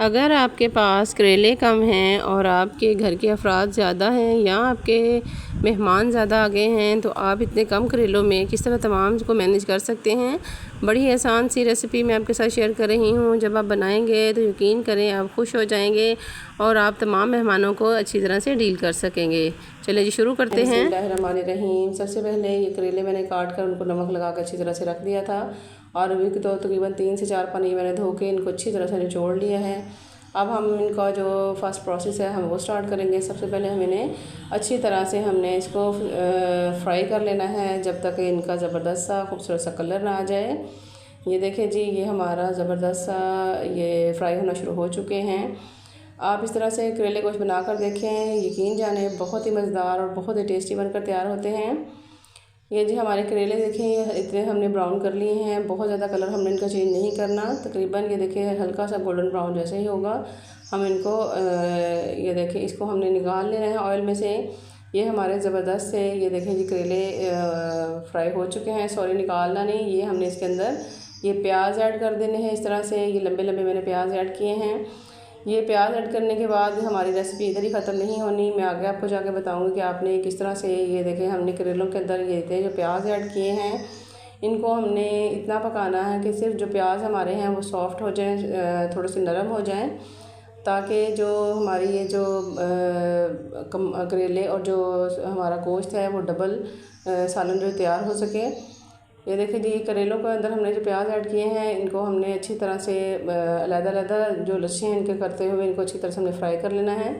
अगर आपके पास करेले कम हैं और आपके घर के अफराद ज़्यादा हैं या आपके मेहमान ज़्यादा आ गए हैं तो आप इतने कम करेलों में किस तरह तमाम को मैनेज कर सकते हैं। बड़ी आसान सी रेसिपी मैं आपके साथ शेयर कर रही हूँ। जब आप बनाएंगे तो यकीन करें आप खुश हो जाएंगे और आप तमाम मेहमानों को अच्छी तरह से डील कर सकेंगे। चलिए जी शुरू करते हैं। बिस्मिल्लाहिर्रहमानिर्रहीम। सबसे पहले ये करेले मैंने काट कर उनको नमक लगा कर अच्छी तरह से रख दिया था और अभी तो तकरीबन 3 से 4 पानी मैंने धो के इनको अच्छी तरह से निचोड़ लिया है। अब हम इनका जो फर्स्ट प्रोसेस है हम वो स्टार्ट करेंगे। सबसे पहले हम इन्हें अच्छी तरह से हमने इसको फ्राई कर लेना है जब तक इनका ज़बरदस्त सा खूबसूरत सा कलर ना आ जाए। ये देखें जी, ये हमारा ज़बरदस्त सा ये फ्राई होना शुरू हो चुके हैं। आप इस तरह से करेले गोश्त बनाकर देखें, यकीन जाने बहुत ही मज़ेदार और बहुत ही टेस्टी बनकर तैयार होते हैं। ये जी हमारे करेले देखें इतने हमने ब्राउन कर लिए हैं, बहुत ज़्यादा कलर हमने इनका चेंज नहीं करना। तकरीबन ये देखिए हल्का सा गोल्डन ब्राउन जैसे ही होगा हम इनको ये देखें इसको हमने निकाल लेना है ऑयल में से। ये हमारे ज़बरदस्त से ये देखें जी करेले फ्राई हो चुके हैं। सॉरी, निकालना नहीं, ये हमने इसके अंदर ये प्याज ऐड कर देने हैं। इस तरह से ये लंबे लंबे मैंने प्याज ऐड किए हैं। ये प्याज ऐड करने के बाद हमारी रेसिपी इधर ही ख़त्म नहीं होनी, मैं आगे आपको जाके बताऊंगी कि आपने किस तरह से ये देखें हमने करेलों के अंदर ये थे जो प्याज ऐड किए हैं इनको हमने इतना पकाना है कि सिर्फ जो प्याज हमारे हैं वो सॉफ्ट हो जाएं, थोड़े से नरम हो जाएं, ताकि जो हमारी ये जो करेले और जो हमारा गोश्त है वो डबल सालन जो तैयार हो सके। ये देखिए जी करेलों के अंदर हमने जो प्याज ऐड किए हैं इनको हमने अच्छी तरह से अलग-अलग जो लच्छे हैं इनके करते हुए इनको अच्छी तरह से हमने फ्राई कर लेना है।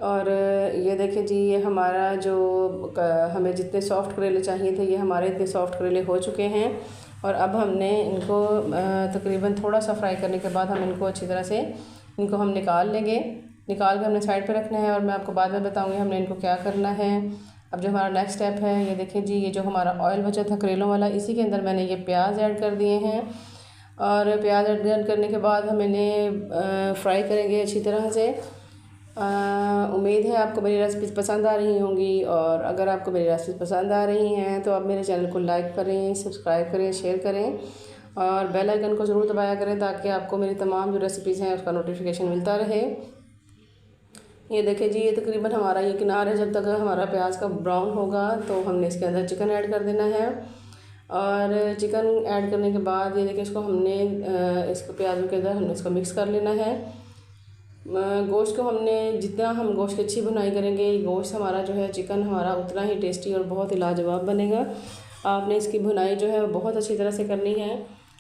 और ये देखिए जी ये हमारा जो हमें जितने सॉफ्ट करेले चाहिए थे ये हमारे इतने सॉफ्ट करेले हो चुके हैं। और अब हमने इनको तकरीबन थोड़ा सा फ्राई करने के बाद हम इनको अच्छी तरह से इनको हम निकाल लेंगे। निकाल के हमने साइड पर रखना है और मैं आपको बाद में बताऊँगी हमने इनको क्या करना है। अब जो हमारा नेक्स्ट स्टेप है ये देखें जी, ये जो हमारा ऑयल बचा था करेलों वाला इसी के अंदर मैंने ये प्याज ऐड कर दिए हैं। और प्याज ऐड करने के बाद हम इन्हें फ्राई करेंगे अच्छी तरह से। उम्मीद है आपको मेरी रेसिपीज़ पसंद आ रही होंगी और अगर आपको मेरी रेसिपीज़ पसंद आ रही हैं तो आप मेरे चैनल को लाइक करें, सब्सक्राइब करें, शेयर करें और बेल आइकन को ज़रूर दबाया करें ताकि आपको मेरी तमाम जो रेसिपीज़ हैं उसका नोटिफिकेशन मिलता रहे। ये देखें जी ये तकरीबन हमारा ये किनार है, जब तक हमारा प्याज का ब्राउन होगा तो हमने इसके अंदर चिकन ऐड कर देना है। और चिकन ऐड करने के बाद ये देखिए इसको हमने इसको प्याज़ों के अंदर हमने इसको मिक्स कर लेना है। गोश्त को हमने जितना हम गोश्त की अच्छी भुनाई करेंगे गोश्त हमारा जो है चिकन हमारा उतना ही टेस्टी और बहुत ही लाजवाब बनेगा। आपने इसकी भुनाई जो है बहुत अच्छी तरह से करनी है।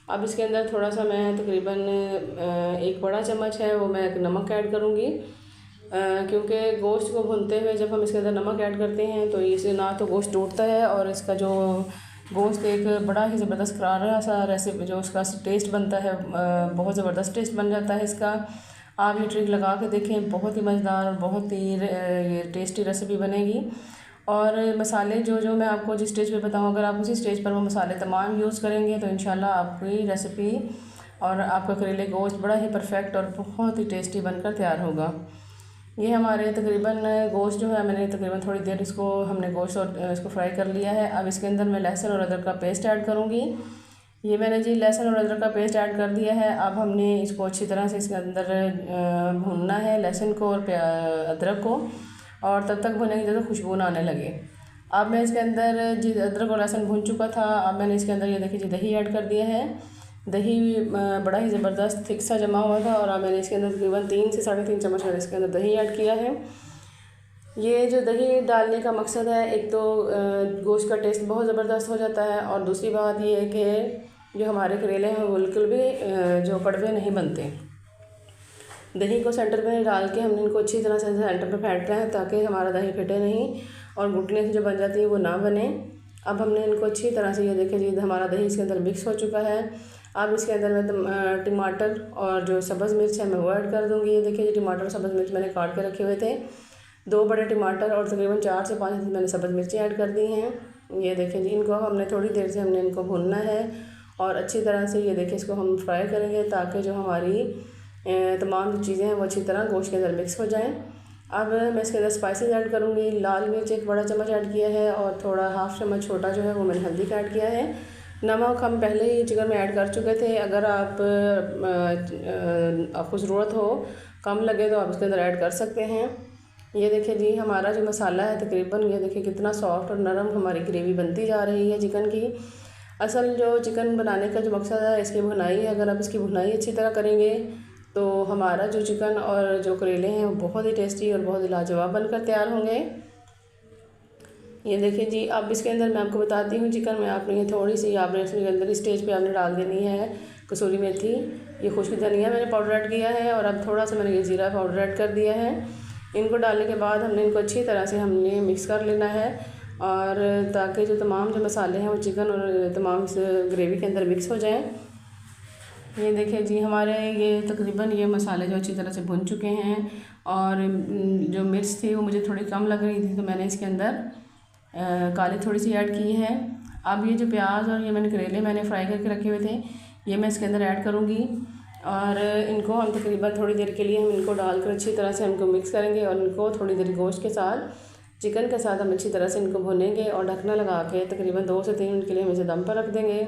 अब इसके अंदर थोड़ा सा मैं तकरीबन 1 बड़ा चम्मच है वो मैं नमक ऐड करूँगी, क्योंकि गोश्त को भूनते हुए जब हम इसके अंदर नमक ऐड करते हैं तो इससे ना तो गोश्त टूटता है और इसका जो गोश्त एक बड़ा ही ज़बरदस्त करारा सा रेसिपी जो उसका टेस्ट बनता है बहुत ज़बरदस्त टेस्ट बन जाता है इसका। आप ये ट्रिक लगा के देखें, बहुत ही मज़ेदार और बहुत ही ये टेस्टी रेसिपी बनेगी। और मसाले जो जो मैं आपको जिस स्टेज पे बताऊँ अगर आप उसी स्टेज पर वो मसाले तमाम यूज़ करेंगे तो इंशाल्लाह आपकी रेसिपी और आपका करेले गोश्त बड़ा ही परफेक्ट और बहुत ही टेस्टी बनकर तैयार होगा। ये हमारे तकरीबन गोश्त जो है मैंने तकरीबन थोड़ी देर इसको हमने गोश्त और इसको फ्राई कर लिया है। अब इसके अंदर मैं लहसुन और अदरक का पेस्ट ऐड करूँगी। ये मैंने जी लहसुन और अदरक का पेस्ट ऐड कर दिया है। अब हमने इसको अच्छी तरह से इसके अंदर भूनना है लहसुन को और अदरक को, और तब तक भुनेंगे जब तक खुशबू ना आने लगे। अब मैं इसके अंदर जी अदरक और लहसुन भून चुका था। अब मैंने इसके अंदर ये देखिए जी दही ऐड कर दिया है। दही बड़ा ही ज़बरदस्त थिक सा जमा हुआ था और अब मैंने इसके अंदर तकरीबन 3 से 3.5 चम्मच मैंने इसके अंदर दही ऐड किया है। ये जो दही डालने का मकसद है, एक तो गोश्त का टेस्ट बहुत ज़बरदस्त हो जाता है और दूसरी बात ये है कि जो हमारे करेले हैं वो बिल्कुल भी जो कड़वे नहीं बनते। दही को सेंटर में डाल के हमने इनको अच्छी तरह से सेंटर पे फेंटना है ताकि हमारा दही फटे नहीं और घुटने से जो बन जाती है वो ना बने। अब हमने इनको अच्छी तरह से ये देखें जी हमारा दही इसके अंदर मिक्स हो चुका है। अब इसके अंदर मैं टमाटर और जो सब्ज़ मिर्च है मैं वो ऐड कर दूँगी। ये देखिए जी टमाटर और सब्ज़ मिर्च मैंने काट के रखे हुए थे। 2 बड़े टमाटर और तकरीबन 4 से 5 मैंने सब्ज़ मिर्ची ऐड कर दी हैं। ये देखें जी इनको हमने थोड़ी देर से हमने इनको भूनना है और अच्छी तरह से ये देखें इसको हम फ्राई करेंगे ताकि जो हमारी तमाम जो चीज़ें हैं वो अच्छी तरह गोश्त के अंदर मिक्स हो जाएं। अब मैं इसके अंदर स्पाइसेस ऐड करूँगी। लाल मिर्च 1 बड़ा चम्मच ऐड किया है और थोड़ा हाफ़ चम्मच छोटा जो है वो मैंने हल्दी का ऐड किया है। नमक हम पहले ही चिकन में ऐड कर चुके थे। अगर आपको ज़रूरत हो, कम लगे तो आप इसके अंदर ऐड कर सकते हैं। ये देखिए जी हमारा जो मसाला है तकरीबन, ये देखिए कितना सॉफ्ट और नरम हमारी ग्रेवी बनती जा रही है चिकन की। असल जो चिकन बनाने का जो मकसद है इसकी भुनाई है। अगर आप इसकी भुनाई अच्छी तरह करेंगे तो हमारा जो चिकन और जो करेले हैं वो बहुत ही टेस्टी और बहुत ही लाजवाब बनकर तैयार होंगे। ये देखिए जी, अब इसके अंदर मैं आपको बताती हूँ चिकन में आपने ये थोड़ी सी आपने इसके अंदर स्टेज पे आपने डाल देनी है कसूरी मेथी, ये खुश्क धनिया मैंने पाउडर ऐड किया है, और अब थोड़ा सा मैंने ये ज़ीरा पाउडर ऐड कर दिया है। इनको डालने के बाद हमने इनको अच्छी तरह से हमने मिक्स कर लेना है, और ताकि जो तमाम जो मसाले हैं वो चिकन और तमाम इस ग्रेवी के अंदर मिक्स हो जाएँ। ये देखिए जी हमारे ये तकरीबन ये मसाले जो अच्छी तरह से भुन चुके हैं, और जो मिर्च थी वो मुझे थोड़ी कम लग रही थी तो मैंने इसके अंदर काली थोड़ी सी ऐड की है। अब ये जो प्याज और ये मैंने करेले मैंने फ्राई करके रखे हुए थे ये मैं इसके अंदर ऐड करूँगी, और इनको हम तकरीबन थोड़ी देर के लिए हम इनको डालकर अच्छी तरह से इनको मिक्स करेंगे, और इनको थोड़ी देर गोश्त के साथ चिकन के साथ हम अच्छी तरह से इनको भुनेंगे, और ढकना लगा के तकरीबन 2 से 3 मिनट के लिए हम इसे दम पर रख देंगे।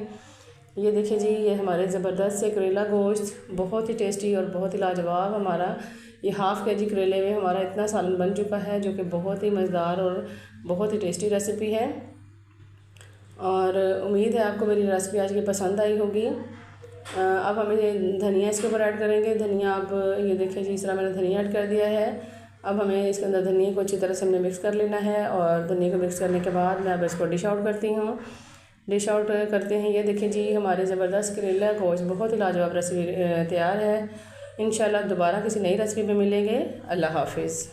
ये देखिए जी ये हमारे ज़बरदस्त से करेला गोश्त बहुत ही टेस्टी और बहुत ही लाजवाब हमारा ये हाफ़ केजी करेले में हमारा इतना सालन बन चुका है, जो कि बहुत ही मज़ेदार और बहुत ही टेस्टी रेसिपी है। और उम्मीद है आपको मेरी रेसिपी आज की पसंद आई होगी। अब हमें धनिया इसके ऊपर ऐड करेंगे। धनिया आप ये देखिए जी इस तरह मैंने धनिया ऐड कर दिया है। अब हमें इसके अंदर धनिया को अच्छी तरह से हमने मिक्स कर लेना है, और धनिया को मिक्स करने के बाद मैं अब इसको डिश आउट करती हूँ। डिश आउट करते हैं। ये देखिए जी हमारे ज़बरदस्त करेला गोश्त बहुत ही लाजवाब रेसिपी तैयार है। इंशाल्लाह दोबारा किसी नई रेसिपी में मिलेंगे। अल्लाह हाफिज़।